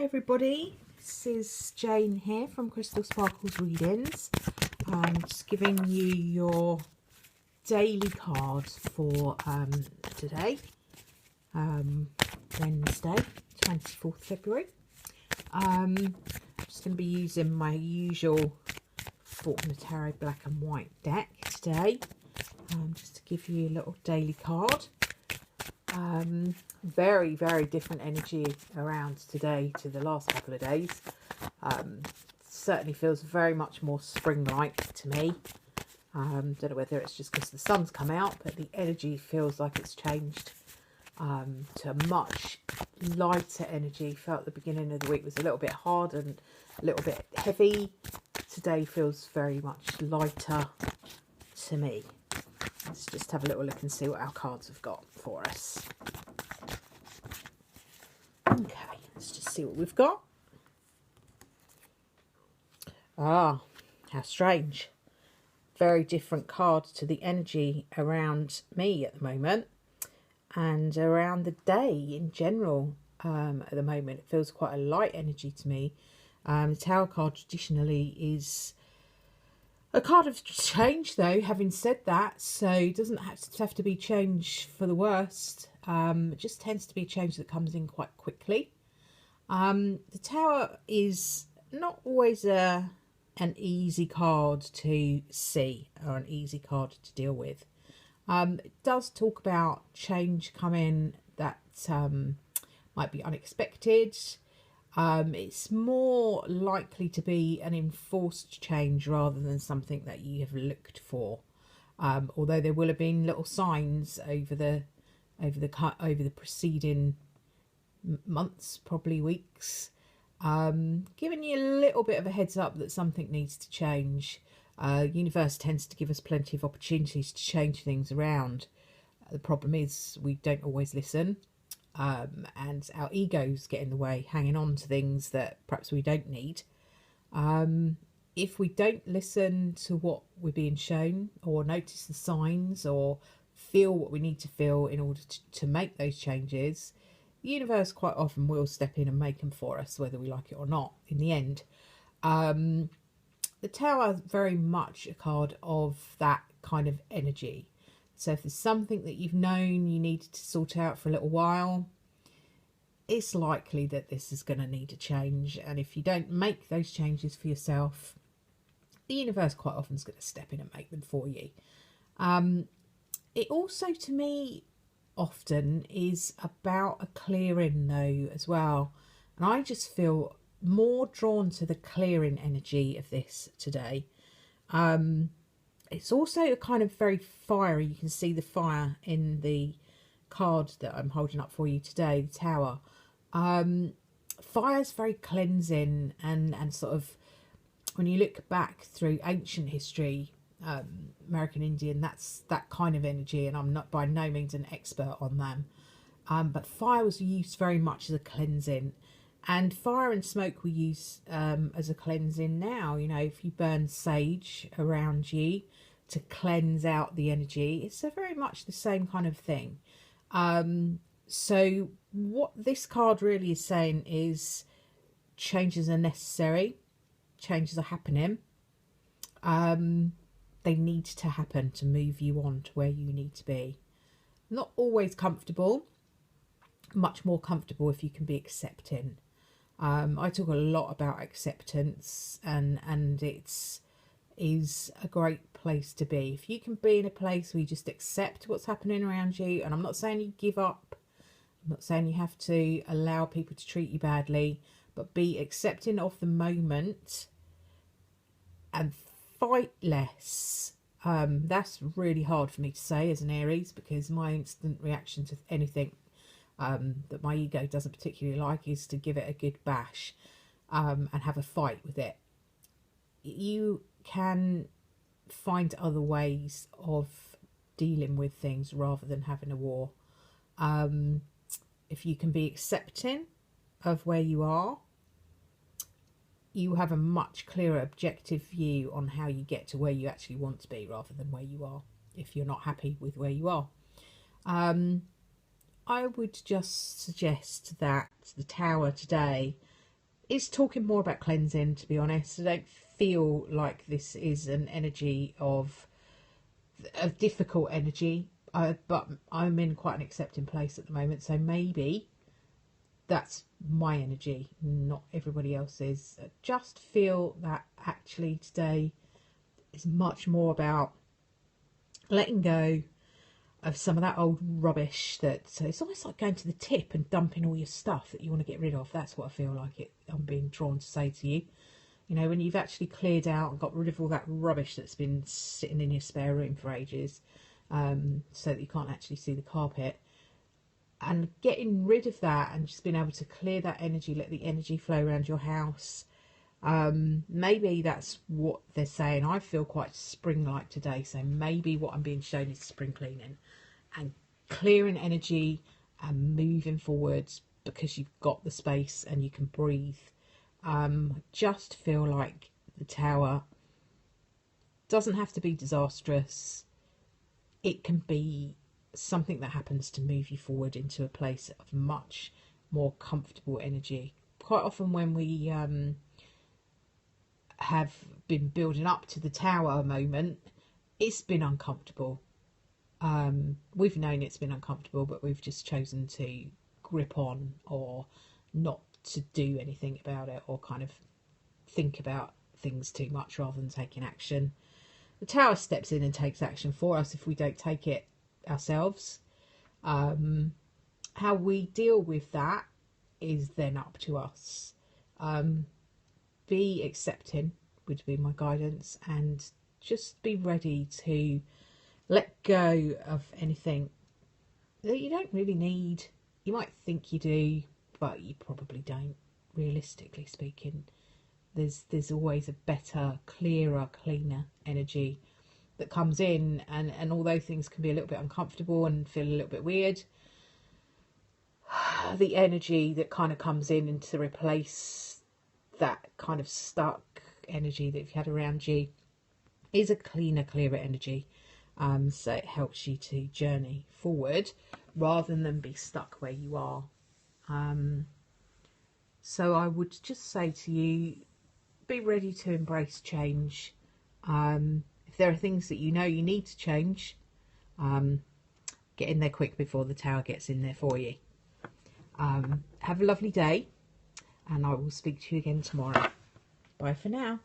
Hi everybody, this is Jane here from Crystal Sparkles Readings. I'm just giving you your daily cards for today, Wednesday, 24th February. I'm just going to be using my usual Fortuna Tarot Black and White deck today, just to give you a little daily card. Very different energy around today to the last couple of days. Certainly feels very much more spring-like to me. Don't know whether it's just because the sun's come out, but the energy feels like it's changed to a much lighter energy. Felt the beginning of the week was a little bit hard and a little bit heavy. Today feels very much lighter to me. Let's just have a little look and see what our cards have got for us. Okay, let's just see what we've got. Ah, how strange. Very different card to the energy around me at the moment and around the day in general. At the moment, it feels quite a light energy to me. The Tower card traditionally is a card of change, though, having said that, so it doesn't have to be change for the worst. It just tends to be a change that comes in quite quickly. The Tower is not always an easy card to see or an easy card to deal with. It does talk about change coming that might be unexpected. It's more likely to be an enforced change rather than something that you have looked for. Although there will have been little signs over the preceding months, probably weeks, giving you a little bit of a heads up that something needs to change. Universe tends to give us plenty of opportunities to change things around. The problem is we don't always listen. And our egos get in the way, hanging on to things that perhaps we don't need. If we don't listen to what we're being shown or notice the signs or feel what we need to feel in order to make those changes, the universe quite often will step in and make them for us, whether we like it or not in the end. The Tower is very much a card of that kind of energy. So if there's something that you've known you needed to sort out for a little while, it's likely that this is going to need a change. And if you don't make those changes for yourself, the universe quite often is going to step in and make them for you. It also, to me, often is about a clearing though as well. And I just feel more drawn to the clearing energy of this today. It's also a kind of very fiery. You can see the fire in the card that I'm holding up for you today, the Tower. Fire's very cleansing and sort of, when you look back through ancient history, American Indian, that's that kind of energy, and I'm not by no means an expert on them. But fire was used very much as a cleansing. And fire and smoke we use as a cleansing now. You know, if you burn sage around you to cleanse out the energy, it's very much the same kind of thing. So what this card really is saying is changes are necessary, changes are happening. They need to happen to move you on to where you need to be. Not always comfortable, much more comfortable if you can be accepting. I talk a lot about acceptance, and it's is a great place to be. If you can be in a place where you just accept what's happening around you, and I'm not saying you give up, I'm not saying you have to allow people to treat you badly, but be accepting of the moment and fight less. That's really hard for me to say as an Aries, because my instant reaction to anything that my ego doesn't particularly like is to give it a good bash and have a fight with it. You can find other ways of dealing with things rather than having a war. If you can be accepting of where you are, you have a much clearer objective view on how you get to where you actually want to be rather than where you are, if you're not happy with where you are. I would just suggest that the Tower today It's talking more about cleansing, to be honest. I don't feel like this is an energy of a difficult energy, but I'm in quite an accepting place at the moment, so maybe that's my energy, not everybody else's. I just feel that actually today is much more about letting go of some of that old rubbish. That, so it's almost like going to the tip and dumping all your stuff that you want to get rid of. That's what I feel like I'm being drawn to say to you. You know, when you've actually cleared out and got rid of all that rubbish that's been sitting in your spare room for ages, so that you can't actually see the carpet, and getting rid of that and just being able to clear that energy, let the energy flow around your house. Maybe that's what they're saying. I feel quite spring-like today, so maybe what I'm being shown is spring cleaning and clearing energy and moving forwards because you've got the space and you can breathe. Just feel like the tower doesn't have to be disastrous. It can be something that happens to move you forward into a place of much more comfortable energy. Quite often when we have been building up to the tower moment, it's been uncomfortable. We've known it's been uncomfortable, but we've just chosen to grip on or not to do anything about it, or kind of think about things too much rather than taking action. The tower steps in and takes action for us if we don't take it ourselves. How we deal with that is then up to us. Be accepting would be my guidance, and just be ready to let go of anything that you don't really need. You might think you do, but you probably don't. Realistically speaking, there's always a better, clearer, cleaner energy that comes in, and although things can be a little bit uncomfortable and feel a little bit weird, the energy that kind of comes in to replace that kind of stuck energy that you've had around you is a cleaner, clearer energy. So it helps you to journey forward rather than be stuck where you are. So I would just say to you, be ready to embrace change. If there are things that you know you need to change, get in there quick before the tower gets in there for you. Have a lovely day, and I will speak to you again tomorrow. Bye for now.